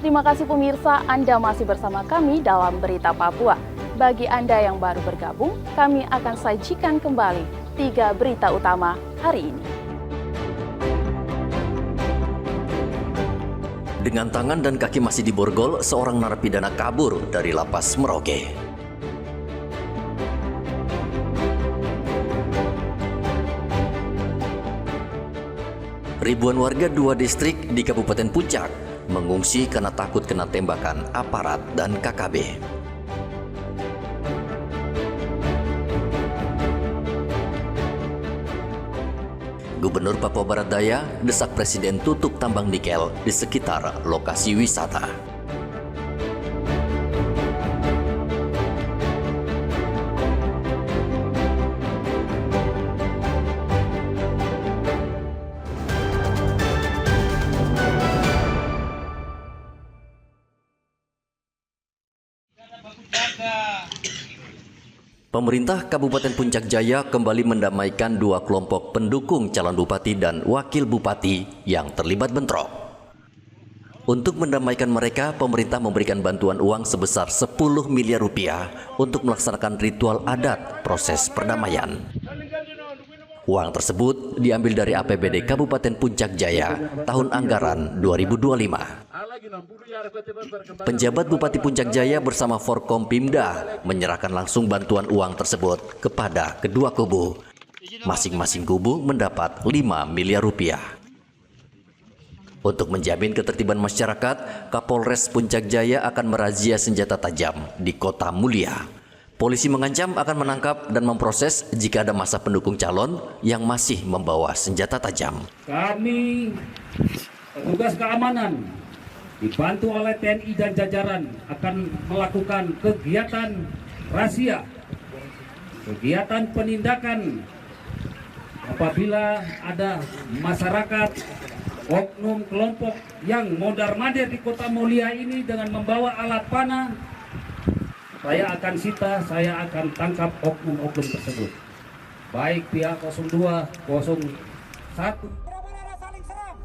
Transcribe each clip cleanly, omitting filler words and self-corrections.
Terima kasih pemirsa, Anda masih bersama kami dalam Berita Papua. Bagi Anda yang baru bergabung, kami akan sajikan kembali 3 berita utama hari ini. Dengan tangan dan kaki masih diborgol, seorang narapidana kabur dari lapas Merauke. Ribuan warga 2 distrik di Kabupaten Puncak mengungsi karena takut kena tembakan aparat dan KKB. Gubernur Papua Barat Daya desak Presiden tutup tambang nikel di sekitar lokasi wisata. Pemerintah Kabupaten Puncak Jaya kembali mendamaikan 2 kelompok pendukung calon bupati dan wakil bupati yang terlibat bentrok. Untuk mendamaikan mereka, pemerintah memberikan bantuan uang sebesar 10 miliar rupiah untuk melaksanakan ritual adat proses perdamaian. Uang tersebut diambil dari APBD Kabupaten Puncak Jaya tahun anggaran 2025. Penjabat Bupati Puncak Jaya bersama Forkompimda menyerahkan langsung bantuan uang tersebut kepada kedua kubu. Masing-masing kubu mendapat 5 miliar rupiah. Untuk menjamin ketertiban masyarakat, Kapolres Puncak Jaya akan merazia senjata tajam di Kota Mulia. Polisi mengancam akan menangkap dan memproses jika ada massa pendukung calon yang masih membawa senjata tajam. Kami, petugas keamanan, dibantu oleh TNI dan jajaran akan melakukan kegiatan razia, kegiatan penindakan apabila ada masyarakat, oknum kelompok yang mondar-mandir di Kota Mulia ini dengan membawa alat panah. Saya akan sita, saya akan tangkap oknum-oknum tersebut. Baik pihak 02, 01.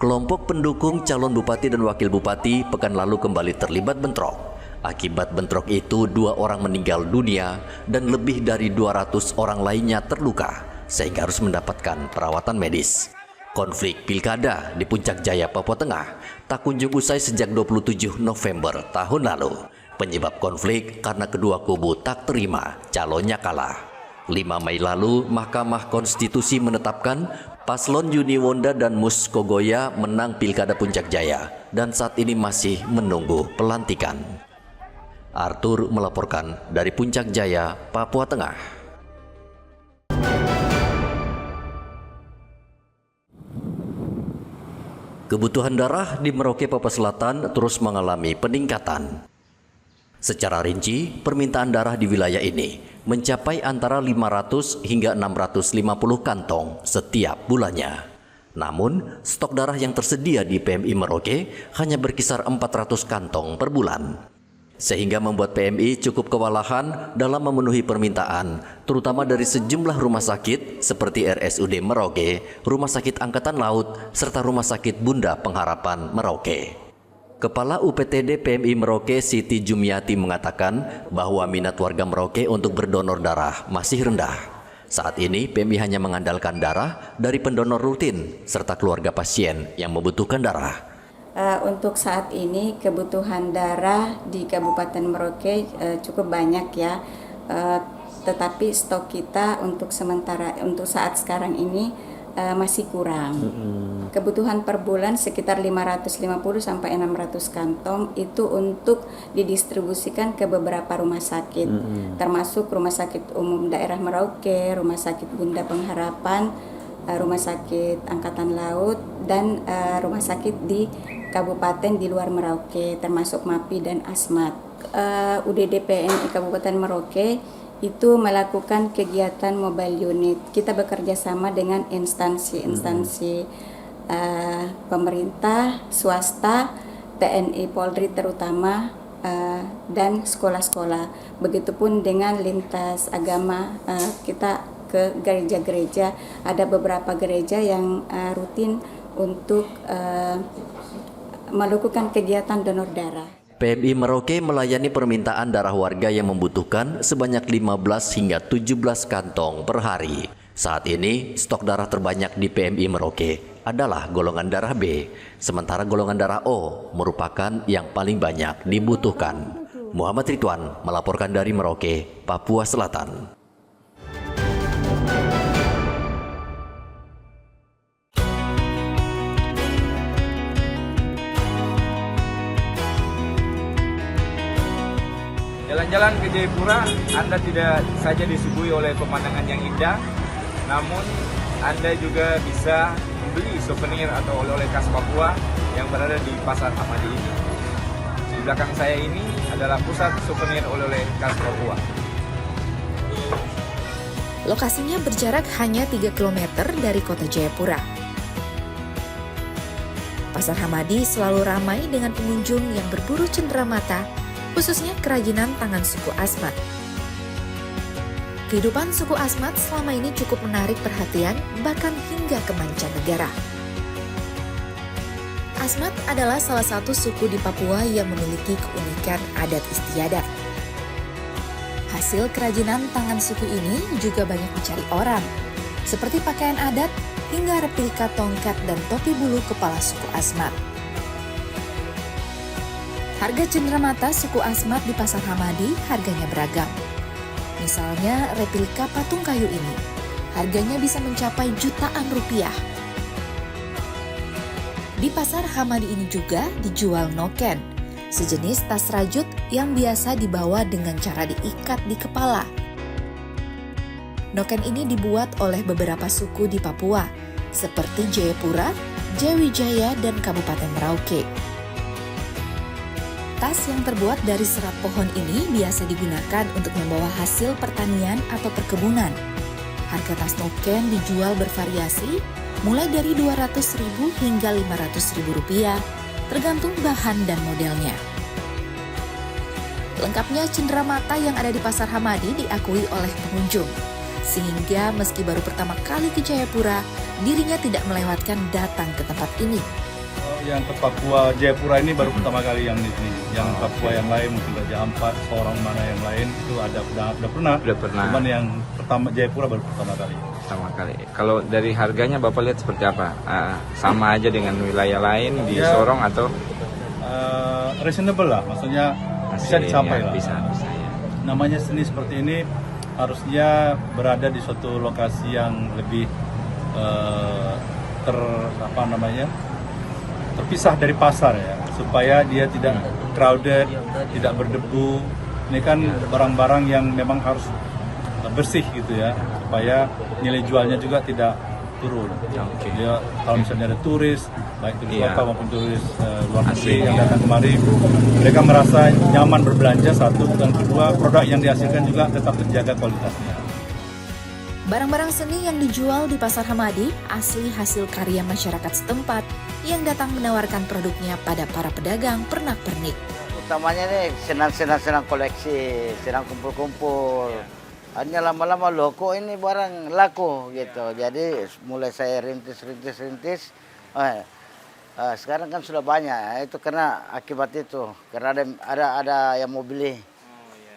Kelompok pendukung calon bupati dan wakil bupati pekan lalu kembali terlibat bentrok. Akibat bentrok itu 2 orang meninggal dunia dan lebih dari 200 orang lainnya terluka sehingga harus mendapatkan perawatan medis. Konflik pilkada di Puncak Jaya, Papua Tengah tak kunjung usai sejak 27 November tahun lalu. Penyebab konflik karena kedua kubu tak terima calonnya kalah. 5 Mei lalu, Mahkamah Konstitusi menetapkan Paslon Yuni Wonda dan Mus Kogoya menang Pilkada Puncak Jaya dan saat ini masih menunggu pelantikan. Arthur melaporkan dari Puncak Jaya, Papua Tengah. Kebutuhan darah di Merauke, Papua Selatan terus mengalami peningkatan. Secara rinci, permintaan darah di wilayah ini mencapai antara 500 hingga 650 kantong setiap bulannya. Namun, stok darah yang tersedia di PMI Merauke hanya berkisar 400 kantong per bulan. Sehingga membuat PMI cukup kewalahan dalam memenuhi permintaan, terutama dari sejumlah rumah sakit seperti RSUD Merauke, Rumah Sakit Angkatan Laut, serta Rumah Sakit Bunda Pengharapan Merauke. Kepala UPTD PMI Merauke Siti Jumiati mengatakan bahwa minat warga Merauke untuk berdonor darah masih rendah. Saat ini PMI hanya mengandalkan darah dari pendonor rutin serta keluarga pasien yang membutuhkan darah. Untuk saat ini kebutuhan darah di Kabupaten Merauke cukup banyak ya, tetapi stok kita untuk saat sekarang ini masih kurang. Kebutuhan per bulan sekitar 550 sampai 600 kantong itu untuk didistribusikan ke beberapa rumah sakit, termasuk Rumah Sakit Umum Daerah Merauke, Rumah Sakit Bunda Pengharapan, Rumah Sakit Angkatan Laut, dan rumah sakit di kabupaten di luar Merauke, termasuk MAPI dan ASMAT. UDD PMI Kabupaten Merauke itu melakukan kegiatan mobile unit. Kita bekerja sama dengan instansi-instansi pemerintah, swasta, TNI, Polri terutama, dan sekolah-sekolah. Begitupun dengan lintas agama, kita ke gereja-gereja. Ada beberapa gereja yang rutin untuk melakukan kegiatan donor darah. PMI Merauke melayani permintaan darah warga yang membutuhkan sebanyak 15 hingga 17 kantong per hari. Saat ini, stok darah terbanyak di PMI Merauke adalah golongan darah B, sementara golongan darah O merupakan yang paling banyak dibutuhkan. Muhammad Ridwan melaporkan dari Merauke, Papua Selatan. Jalan-jalan ke Jayapura, Anda tidak saja disuguhi oleh pemandangan yang indah, namun Anda juga bisa membeli souvenir atau oleh-oleh khas Papua yang berada di Pasar Hamadi ini. Di belakang saya ini adalah pusat souvenir oleh-oleh khas Papua. Lokasinya berjarak hanya 3 km dari kota Jayapura. Pasar Hamadi selalu ramai dengan pengunjung yang berburu cenderamata, khususnya kerajinan tangan suku Asmat. Kehidupan suku Asmat selama ini cukup menarik perhatian, bahkan hingga ke mancanegara. Asmat adalah salah satu suku di Papua yang memiliki keunikan adat istiadat. Hasil kerajinan tangan suku ini juga banyak dicari orang, seperti pakaian adat hingga replika tongkat dan topi bulu kepala suku Asmat. Harga cenderamata suku Asmat di Pasar Hamadi harganya beragam. Misalnya replika patung kayu ini, harganya bisa mencapai jutaan rupiah. Di Pasar Hamadi ini juga dijual noken, sejenis tas rajut yang biasa dibawa dengan cara diikat di kepala. Noken ini dibuat oleh beberapa suku di Papua, seperti Jayapura, Jayawijaya, dan Kabupaten Merauke. Tas yang terbuat dari serat pohon ini biasa digunakan untuk membawa hasil pertanian atau perkebunan. Harga tas noken dijual bervariasi, mulai dari Rp200.000 hingga Rp500.000, tergantung bahan dan modelnya. Lengkapnya cenderamata yang ada di Pasar Hamadi diakui oleh pengunjung, sehingga meski baru pertama kali ke Jayapura, dirinya tidak melewatkan datang ke tempat ini. Yang ke Papua Jayapura ini baru pertama kali yang di sini. Yang Papua yang lain mungkin Raja Ampat, seorang mana yang lain itu udah pernah. Cuman yang pertama Jayapura baru pertama kali. Pertama kali. Kalau dari harganya Bapak lihat seperti apa? Sama aja dengan wilayah lain di Sorong atau? Reasonable lah, maksudnya bisa dicapai lah. Bisa ya. Namanya seni seperti ini harusnya berada di suatu lokasi yang lebih terpisah dari pasar ya, supaya dia tidak crowded, tidak berdebu. Ini kan barang-barang yang memang harus bersih gitu ya, supaya nilai jualnya juga tidak turun. Dia kalau misalnya ada turis, baik turis lokal maupun turis luar negeri yang datang kemari, mereka merasa nyaman berbelanja satu, dan kedua produk yang dihasilkan juga tetap terjaga kualitasnya. Barang-barang seni yang dijual di Pasar Hamadi asli hasil karya masyarakat setempat yang datang menawarkan produknya pada para pedagang pernak-pernik. Utamanya nih senang koleksi, senang kumpul-kumpul. Hanya lama-lama loh kok ini barang laku gitu. Jadi mulai saya rintis. Sekarang kan sudah banyak. Itu karena akibat itu. Karena ada yang mau beli.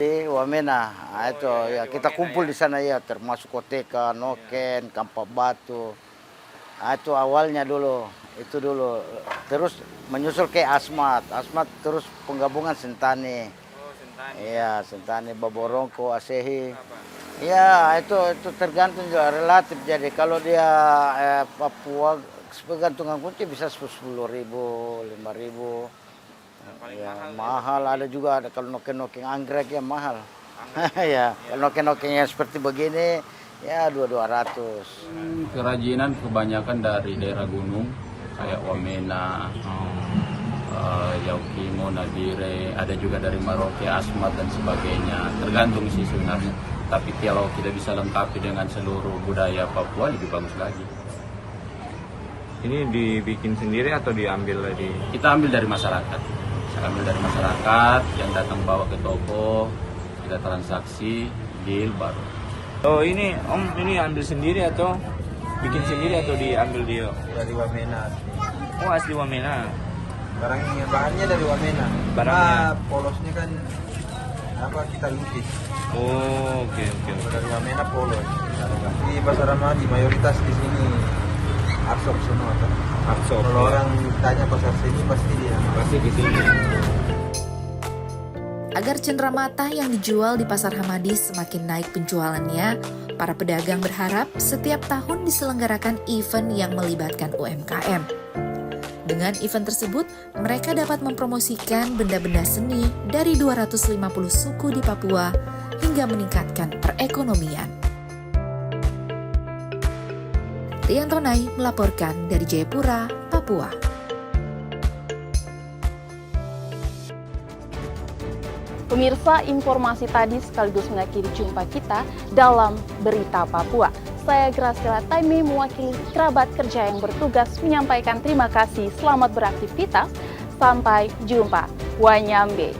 Di Wamena, itu ya kita kumpul di sana ya, termasuk koteka, noken, kampak batu. Itu awalnya dulu, itu dulu. Terus menyusul ke Asmat terus penggabungan Sentani. Iya, Sentani, Baborongko, Asehi. Ya, itu tergantung juga relatif. Jadi kalau dia Papua pegantungan kunci bisa 10.000, 5.000. Ya, mahal ada juga, ada kalau noken anggrek ya mahal. Ya, kalau noken yang seperti begini ya 200. Kerajinan kebanyakan dari daerah gunung kayak Wamena, Yaukimo, Nabire, ada juga dari Merauke, Asmat dan sebagainya. Tergantung sih sebenarnya. Tapi kalau kita bisa lengkapi dengan seluruh budaya Papua lebih bagus lagi. Ini dibikin sendiri atau diambil dari? Kita ambil dari masyarakat. Yang datang bawa ke toko, kita transaksi, deal baru. Oh ini Om, ini ambil sendiri atau bikin sendiri atau diambil dia? Dari Wamena. Oh asli Wamena. Barangnya bahannya dari Wamena. Barangnya? Polosnya kan kita lukis. Oh, oke. Dari Wamena polos. Di Pasar Ramadi mayoritas di sini absorb semua. Absorb. Kalau orang tanya pasar sini pasti dia. Pasti di sini. Agar cenderamata yang dijual di Pasar Hamadi semakin naik penjualannya, para pedagang berharap setiap tahun diselenggarakan event yang melibatkan UMKM. Dengan event tersebut, mereka dapat mempromosikan benda-benda seni dari 250 suku di Papua hingga meningkatkan perekonomian. Rian Tonai melaporkan dari Jayapura, Papua. Pemirsa, informasi tadi sekaligus mengakhiri jumpa kita dalam Berita Papua. Saya Graciela Taime mewakili kerabat kerja yang bertugas menyampaikan terima kasih, selamat beraktivitas, sampai jumpa. Wanyambe.